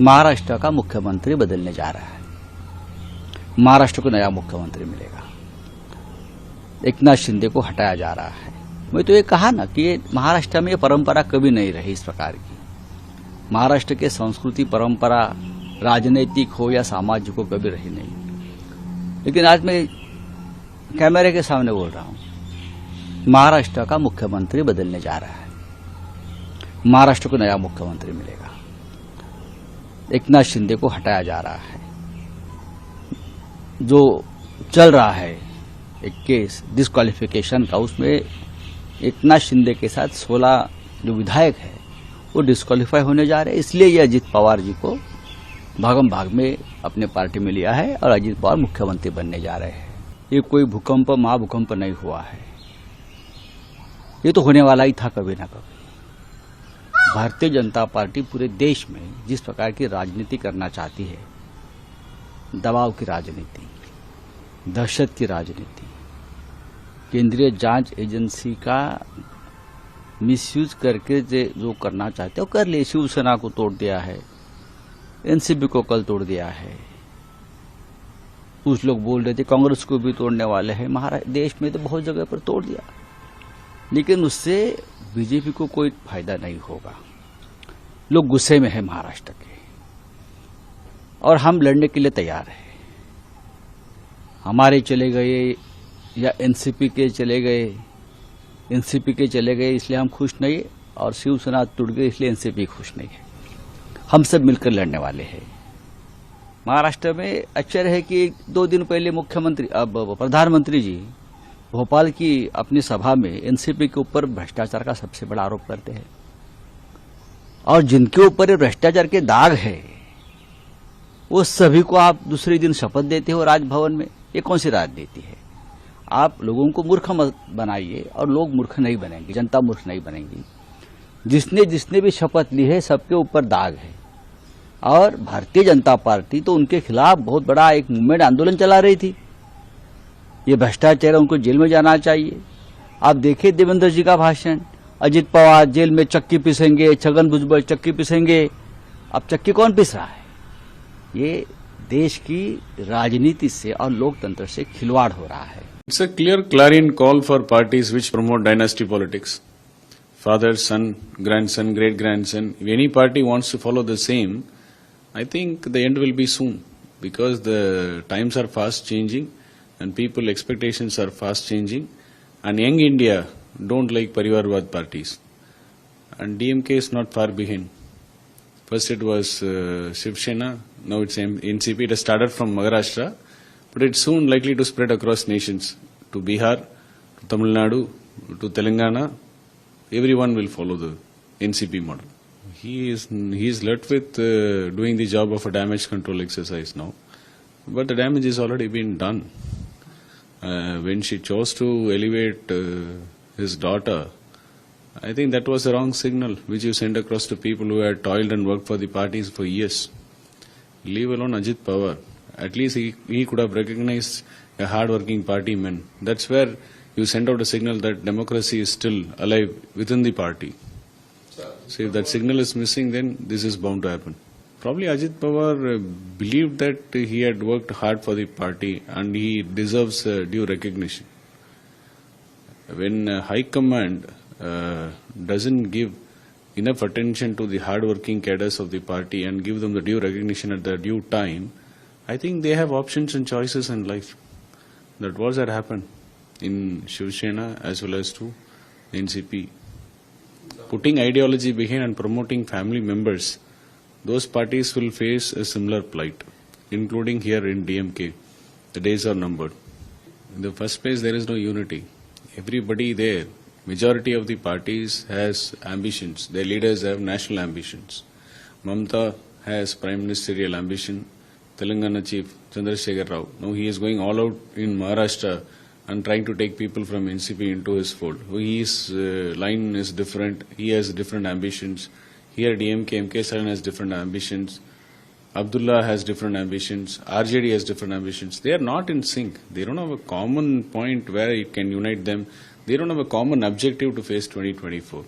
महाराष्ट्र का मुख्यमंत्री बदलने जा रहा है। महाराष्ट्र को नया मुख्यमंत्री मिलेगा। एकनाथ शिंदे को हटाया जा रहा है। मैं तो ये कहा ना कि महाराष्ट्र में ये परंपरा कभी नहीं रही इस प्रकार की। महाराष्ट्र के संस्कृति परंपरा राजनीतिक हो या सामाजिक हो कभी रही नहीं। लेकिन आज मैं कैमरे के सामने बोल रहा हूं, महाराष्ट्र का मुख्यमंत्री बदलने जा रहा है। महाराष्ट्र को नया मुख्यमंत्री मिलेगा। एकनाथ शिंदे को हटाया जा रहा है। जो चल रहा है एक केस डिस्क्वालिफिकेशन का, उसमें एकनाथ शिंदे के साथ 16 जो विधायक है वो डिस्क्वालीफाई होने जा रहे हैं। इसलिए ये अजित पवार जी को भागम भाग में अपने पार्टी में लिया है और अजित पवार मुख्यमंत्री बनने जा रहे हैं। ये कोई भूकंप महाभूकंप नहीं हुआ है। ये तो होने वाला ही था कभी ना कभी। भारतीय जनता पार्टी पूरे देश में जिस प्रकार की राजनीति करना चाहती है, दबाव की राजनीति, दहशत की राजनीति, केंद्रीय जांच एजेंसी का मिसयूज करके जो करना चाहते हैं वो कर ले। शिवसेना को तोड़ दिया है, एनसीपी को कल तोड़ दिया है। कुछ लोग बोल रहे थे कांग्रेस को भी तोड़ने वाले हैं। महाराष्ट्र देश में तो बहुत जगह पर तोड़ दिया, लेकिन उससे बीजेपी को कोई फायदा नहीं होगा। लोग गुस्से में है महाराष्ट्र के, और हम लड़ने के लिए तैयार हैं। हमारे चले गए या एनसीपी के चले गए, एनसीपी के चले गए इसलिए हम खुश नहीं, और शिवसेना टूट गई इसलिए एनसीपी खुश नहीं है। हम सब मिलकर लड़ने वाले हैं। महाराष्ट्र में आश्चर्य है कि 2 दिन पहले प्रधानमंत्री जी भोपाल की अपनी सभा में एनसीपी के ऊपर भ्रष्टाचार का सबसे बड़ा आरोप करते हैं, और जिनके ऊपर भ्रष्टाचार के दाग है वो सभी को आप दूसरे दिन शपथ देते हो राजभवन में। ये कौन सी राजनीति है? आप लोगों को मूर्ख मत बनाइए, और लोग मूर्ख नहीं बनेंगे, जनता मूर्ख नहीं बनेगी। जिसने भी शपथ ली है सबके ऊपर दाग है, और भारतीय जनता पार्टी तो उनके खिलाफ बहुत बड़ा एक मूवमेंट आंदोलन चला रही थी। ये भ्रष्टाचार, उनको जेल में जाना चाहिए। आप देखिए देवेंद्र जी का भाषण, अजित पवार जेल में चक्की पीसेंगे, छगन भुजबल चक्की पीसेंगे। अब चक्की कौन पीस रहा है? ये देश की राजनीति से और लोकतंत्र से खिलवाड़ हो रहा है। It's a clear clarion call for parties which promote dynasty politics. Father, son, grandson, great-grandson. If any party wants to follow the same, I think the end will be soon, because the times are fast changing and people expectations are fast changing, and young India don't like Parivarwad parties, and DMK is not far behind. First it was Shiv Sena, now it's NCP. It has started from Maharashtra, but it's soon likely to spread across nations, to Bihar, to Tamil Nadu, to Telangana. Everyone will follow the NCP model. He is left with doing the job of a damage control exercise now, but the damage is already been done. When she chose to elevate his daughter, I think that was the wrong signal which you sent across to people who had toiled and worked for the parties for years. Leave alone Ajit Pawar. At least he could have recognized a hard-working party man. That's where you send out a signal that democracy is still alive within the party. So if that signal is missing, then this is bound to happen. Probably Ajit Pawar believed that he had worked hard for the party and he deserves due recognition. When High Command doesn't give enough attention to the hard-working cadres of the party and give them the due recognition at the due time, I think they have options and choices in life. That was that happened in Shiv Sena as well as to NCP. Putting ideology behind and promoting family members, those parties will face a similar plight, including here in DMK. The days are numbered. In the first place, there is no unity. Everybody there, majority of the parties has ambitions. Their leaders have national ambitions. Mamata has prime ministerial ambition. Telangana chief Chandrasekhar Rao, now he is going all out in Maharashtra and trying to take people from NCP into his fold. His line is different. He has different ambitions. Here DMK, MK Stalin has different ambitions. Abdullah has different ambitions. RJD has different ambitions. They are not in sync. They don't have a common point where it can unite them. They don't have a common objective to face 2024.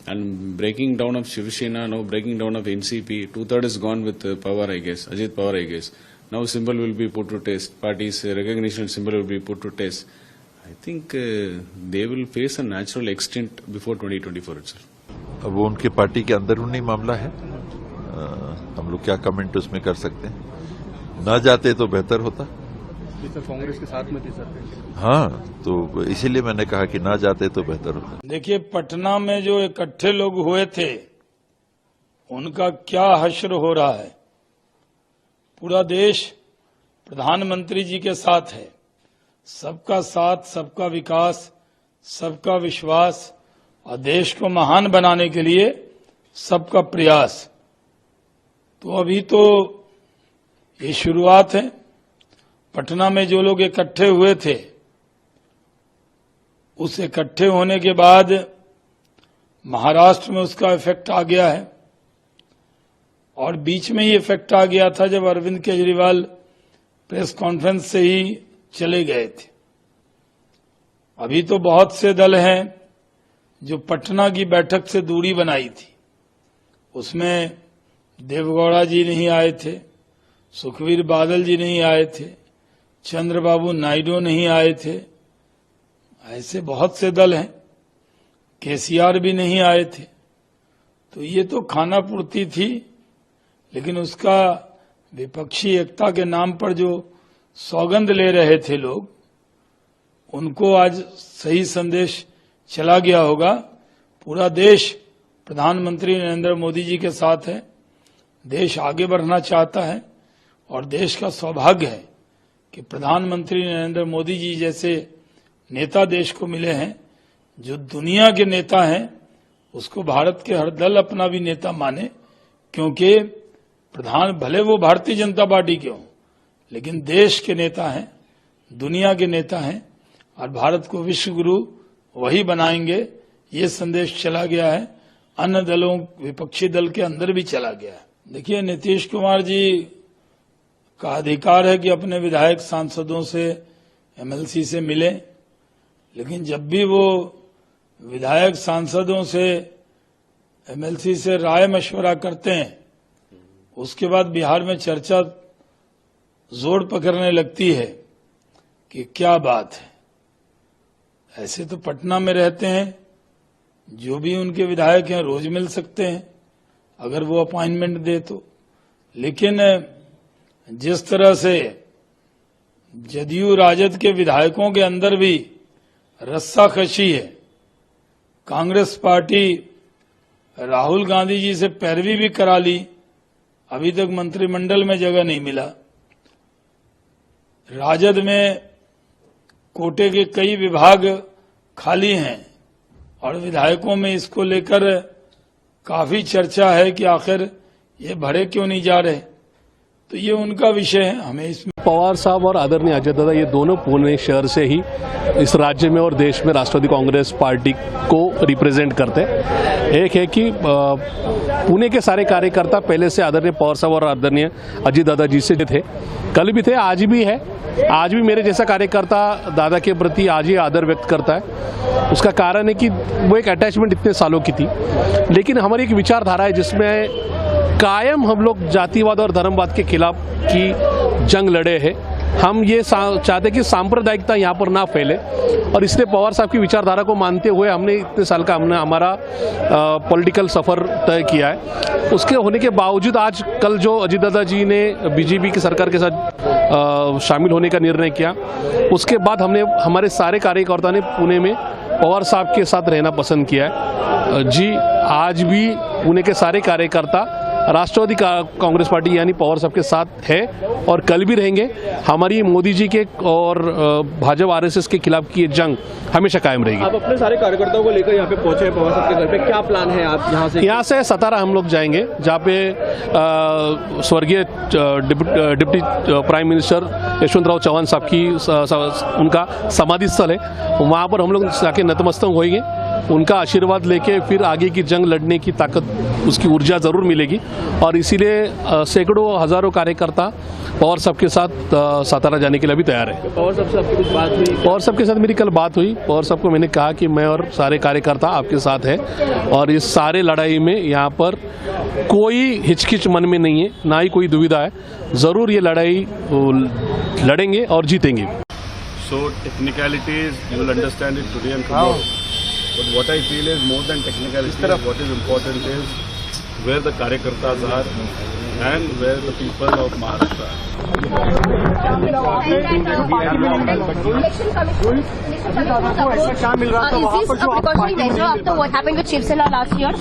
And breaking down of Shiv Sena, now breaking down of NCP, 2/3 is gone with Pawar, I guess, Ajit Pawar, I guess. Now symbol will be put to test. Parties' recognition symbol will be put to test. I think they will face a natural extinct before 2024 itself. अब वो उनके party के अंदरूनी मामला है, हम लोग क्या कमेंट उसमें कर सकते हैं। ना जाते तो बेहतर होता। सर कांग्रेस के साथ में थी सर। हाँ, तो इसीलिए मैंने कहा कि ना जाते तो बेहतर होता। देखिए, पटना में जो इकट्ठे लोग हुए थे उनका क्या हश्र हो रहा है। पूरा देश प्रधानमंत्री जी के साथ है। सबका साथ, सबका विकास, सबका विश्वास और देश को महान बनाने के लिए सबका प्रयास। तो अभी तो ये शुरुआत है। पटना में जो लोग इकट्ठे हुए थे, उस इकट्ठे होने के बाद महाराष्ट्र में उसका इफेक्ट आ गया है और बीच में ही इफेक्ट आ गया था जब अरविंद केजरीवाल प्रेस कॉन्फ्रेंस से ही चले गए थे। अभी तो बहुत से दल हैं जो पटना की बैठक से दूरी बनाई थी। उसमें देवगौड़ा जी नहीं आए थे, सुखबीर बादल जी नहीं आए थे, चंद्रबाबू नायडू नहीं आए थे। ऐसे बहुत से दल हैं, केसीआर भी नहीं आए थे। तो ये तो खाना पूर्ति थी, लेकिन उसका विपक्षी एकता के नाम पर जो सौगंध ले रहे थे लोग, उनको आज सही संदेश चला गया होगा। पूरा देश प्रधानमंत्री नरेंद्र मोदी जी के साथ है। देश आगे बढ़ना चाहता है और देश का सौभाग्य है कि प्रधानमंत्री नरेंद्र मोदी जी जैसे नेता देश को मिले हैं, जो दुनिया के नेता हैं। उसको भारत के हर दल अपना भी नेता माने, क्योंकि प्रधान भले वो भारतीय जनता पार्टी के हों, लेकिन देश के नेता हैं, दुनिया के नेता हैं और भारत को विश्व गुरु वही बनाएंगे। ये संदेश चला गया है, अन्य दलों, विपक्षी दल के अंदर भी चला गया है। देखिए, नीतीश कुमार जी का अधिकार है कि अपने विधायक सांसदों से, एमएलसी से मिले, लेकिन जब भी वो विधायक सांसदों से, एमएलसी से राय मशवरा करते हैं, उसके बाद बिहार में चर्चा जोर पकड़ने लगती है कि क्या बात है। ऐसे तो पटना में रहते हैं, जो भी उनके विधायक हैं रोज मिल सकते हैं अगर वो अपॉइंटमेंट दे तो। लेकिन जिस तरह से जदयू राजद के विधायकों के अंदर भी रस्साकशी है, कांग्रेस पार्टी राहुल गांधी जी से पैरवी भी करा ली, अभी तक मंत्रिमंडल में जगह नहीं मिला। राजद में कोटे के कई विभाग खाली हैं और विधायकों में इसको लेकर काफी चर्चा है कि आखिर ये भरे क्यों नहीं जा रहे। तो ये उनका विषय है, हमें इसमें। पवार साहब और आदरणीय अजय दादा, ये दोनों पुणे शहर से ही इस राज्य में और देश में राष्ट्रवादी कांग्रेस पार्टी को रिप्रेजेंट करते हैं। एक है कि पुणे के सारे कार्यकर्ता पहले से आदरणीय पवार साहब और आदरणीय अजय दादा जी से थे, कल भी थे, आज भी है। आज भी मेरे जैसा कार्यकर्ता दादा के प्रति आज ही आदर व्यक्त करता है। उसका कारण है कि वो एक अटैचमेंट इतने सालों की थी, लेकिन हमारी एक विचारधारा है जिसमें कायम हम लोग जातिवाद और धर्मवाद के खिलाफ की जंग लड़े हैं। हम ये चाहते कि सांप्रदायिकता यहाँ पर ना फैले और इसलिए पवार साहब की विचारधारा को मानते हुए हमने इतने साल का हमारा पॉलिटिकल सफ़र तय किया है। उसके होने के बावजूद आज कल जो अजय दादा जी ने बीजेपी की सरकार के साथ शामिल होने का निर्णय किया, उसके बाद हमने हमारे सारे कार्यकर्ता ने पुणे में पवार साहब के साथ रहना पसंद किया है। जी, आज भी पुणे के सारे कार्यकर्ता राष्ट्रवादी कांग्रेस पार्टी यानी पवार साहब के साथ है और कल भी रहेंगे। हमारी मोदी जी के और भाजपा आरएसएस के खिलाफ की जंग हमेशा कायम रहेगी। आप अपने सारे कार्यकर्ताओं को लेकर यहाँ पे पहुंचे हैं पवार साहब के घर पे, क्या प्लान है? आप यहाँ से सतारा हम लोग जाएंगे, जहाँ पे स्वर्गीय deputy prime minister Yashwantrao Chavan साहब की उनका समाधि स्थल है, वहाँ पर हम लोग जाके नतमस्तक होंगे उनका आशीर्वाद लेके फिर आगे की जंग लड़ने की ताकत, उसकी ऊर्जा ज़रूर मिलेगी। और इसीलिए सैकड़ों हज़ारों कार्यकर्ता पवार साहब के साथ सातारा जाने के लिए भी तैयार है। पवार साहब से आपकी कुछ बात हुई? पवार साहब के साथ मेरी कल बात हुई। पवार साहब को मैंने कहा कि मैं और सारे कार्यकर्ता आपके साथ हैं और इस सारे लड़ाई में यहाँ पर कोई हिचकिच मन में नहीं है, ना ही कोई दुविधा है। ज़रूर ये लड़ाई लड़ेंगे और जीतेंगे। So technicalities, you will understand it today and tomorrow. But what I feel is more than technicalities, what is important is where the Karyakartas are and where the people of Maharashtra are. Is this a precautionary measure after what happened with Shiv Sena last year?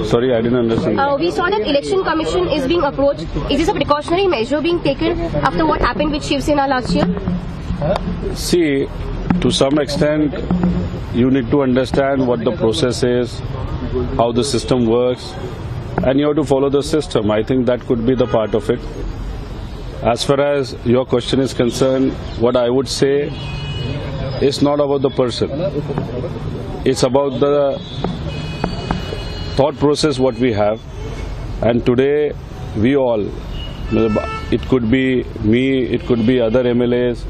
Sorry, I didn't understand. We saw that election commission is being approached. Is this a precautionary measure being taken after what happened with Shiv Sena last year? See, to some extent, you need to understand what the process is, how the system works, and you have to follow the system. I think that could be the part of it. As far as your question is concerned, what I would say is not about the person. It's about the thought process what we have. And today, we all, it could be me, it could be other MLAs,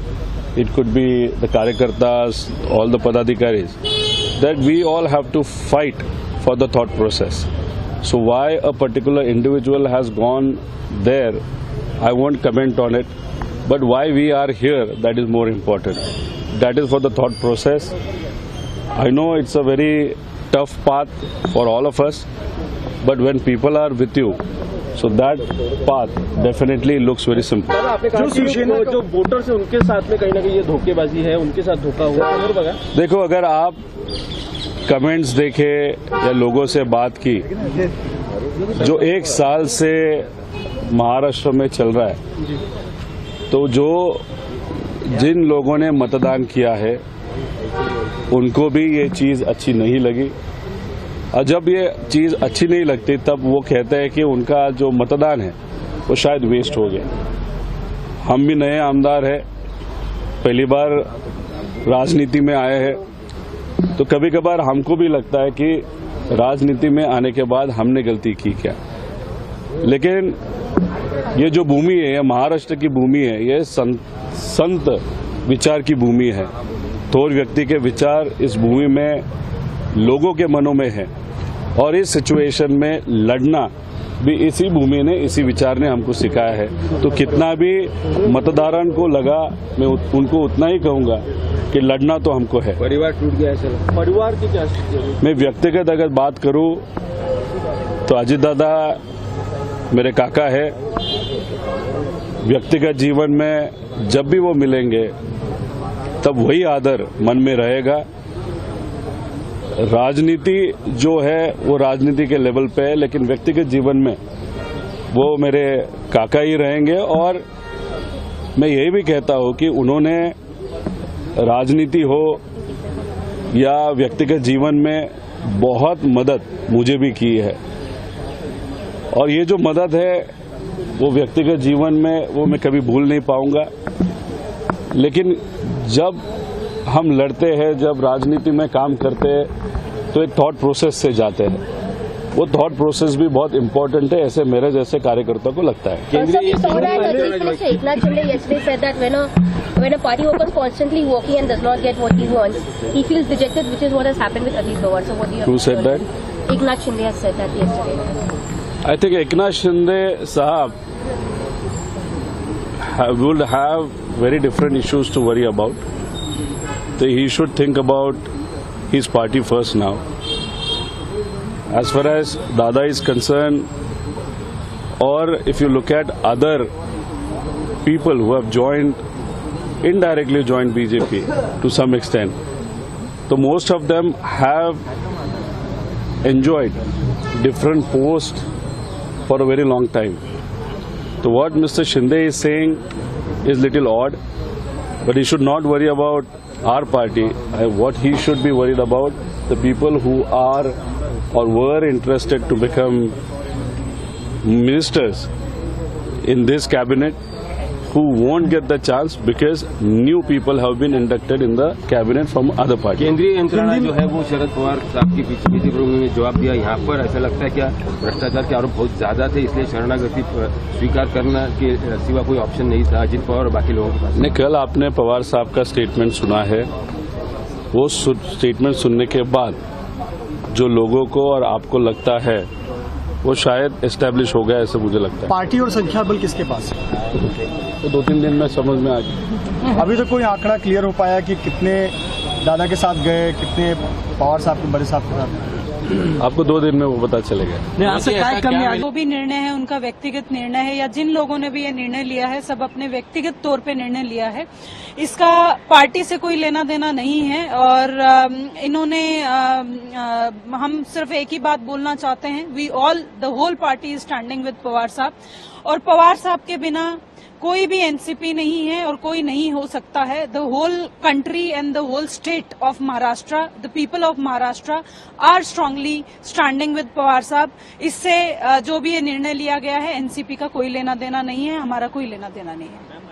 it could be the Karyakartas, all the Padadhikaris, that we all have to fight for the thought process. So why a particular individual has gone there, I won't comment on it. But why we are here, that is more important. That is for the thought process. I know it's a very tough path for all of us, but when people are with you, so that path definitely looks very simple. आपने कहा कि जो voters हैं उनके साथ में कहीं ना कहीं ये धोखेबाजी है, उनके साथ धोखा हुआ है। बगा देखो, अगर आप कमेंट्स देखे या लोगों से बात की, जो 1 साल से महाराष्ट्र में चल रहा है, तो जिन लोगों ने मतदान किया है उनको भी ये चीज़ अच्छी नहीं लगी। और जब ये चीज़ अच्छी नहीं लगती तब वो कहते हैं कि उनका जो मतदान है वो शायद वेस्ट हो गया। हम भी नए आमदार हैं, पहली बार राजनीति में आए हैं, तो कभी कभार हमको भी लगता है कि राजनीति में आने के बाद हमने गलती की क्या। लेकिन ये जो भूमि है, ये महाराष्ट्र की भूमि है, ये संत विचार की भूमि है। थोर व्यक्ति के विचार इस भूमि में लोगों के मनों में है, और इस सिचुएशन में लड़ना भी इसी भूमि ने, इसी विचार ने हमको सिखाया है। तो कितना भी मतदारों को लगा, मैं उनको उतना ही कहूँगा कि लड़ना तो हमको है। परिवार टूट गया है, परिवार की क्या स्थिति है? मैं व्यक्तिगत अगर बात करूँ तो अजीत दादा मेरे काका है। व्यक्तिगत जीवन में जब भी वो मिलेंगे तब वही आदर मन में रहेगा। राजनीति जो है वो राजनीति के लेवल पे है, लेकिन व्यक्तिगत जीवन में वो मेरे काका ही रहेंगे। और मैं यही भी कहता हूँ कि उन्होंने राजनीति हो या व्यक्तिगत जीवन में बहुत मदद मुझे भी की है, और ये जो मदद है वो व्यक्तिगत जीवन में वो मैं कभी भूल नहीं पाऊंगा। लेकिन जब हम लड़ते हैं, जब राजनीति में काम करते हैं, तो एक थॉट प्रोसेस से जाते हैं। वो थॉट प्रोसेस भी बहुत इंपॉर्टेंट है, ऐसे मेरे जैसे कार्यकर्ता को लगता है। When a party worker is constantly working and does not get what he wants, he feels dejected, which is what has happened with Ajit Pawar. So what do you? Who said that? Eknath Shinde has said that yesterday. I think Eknath Shinde sahab would have very different issues to worry about. So he should think about his party first now. As far as Dada is concerned, or if you look at other people who have indirectly joined BJP to some extent, so most of them have enjoyed different posts for a very long time. So what Mr. Shinde is saying is little odd, but he should not worry about our party. What he should be worried about, the people who are or were interested to become ministers in this cabinet, who won't get the chance because new people have been inducted in the cabinet from other parties. केंद्रीय यंत्रणा जो है वो शरद पवार साहब की पीछे उन्होंने जवाब दिया। यहाँ पर ऐसा लगता है क्या भ्रष्टाचार के आरोप बहुत ज्यादा थे, इसलिए शरणागति स्वीकार करना के सिवा कोई ऑप्शन नहीं था अजित पवार और बाकी लोगों के पास। नहीं, कल आपने पवार साहब का स्टेटमेंट सुना है। वो स्टेटमेंट सुनने के बाद जो लोगों को और आपको लगता है वो शायद एस्टेब्लिश हो गया, ऐसे मुझे लगता है। पार्टी और संख्या बल किसके पास है? तो 2-3 दिन में समझ में आ गया। अभी तक कोई आंकड़ा क्लियर हो पाया कि कितने दादा के साथ गए, कितने पवार साहब के बड़े साहब के साथ? आपको 2 दिन में वो पता चलेगा। जो भी निर्णय है उनका व्यक्तिगत निर्णय है, या जिन लोगों ने भी ये निर्णय लिया है सब अपने व्यक्तिगत तौर पे निर्णय लिया है। इसका पार्टी से कोई लेना देना नहीं है। और इन्होंने हम सिर्फ एक ही बात बोलना चाहते हैं, the whole party is standing with Pawar साहब, और पवार साहब के बिना कोई भी एनसीपी नहीं है और कोई नहीं हो सकता है। The whole country and the whole state of Maharashtra, the people of Maharashtra are strongly standing with Pawar साहब। इससे जो भी ये निर्णय लिया गया है एनसीपी का कोई लेना देना नहीं है, हमारा कोई लेना देना नहीं है।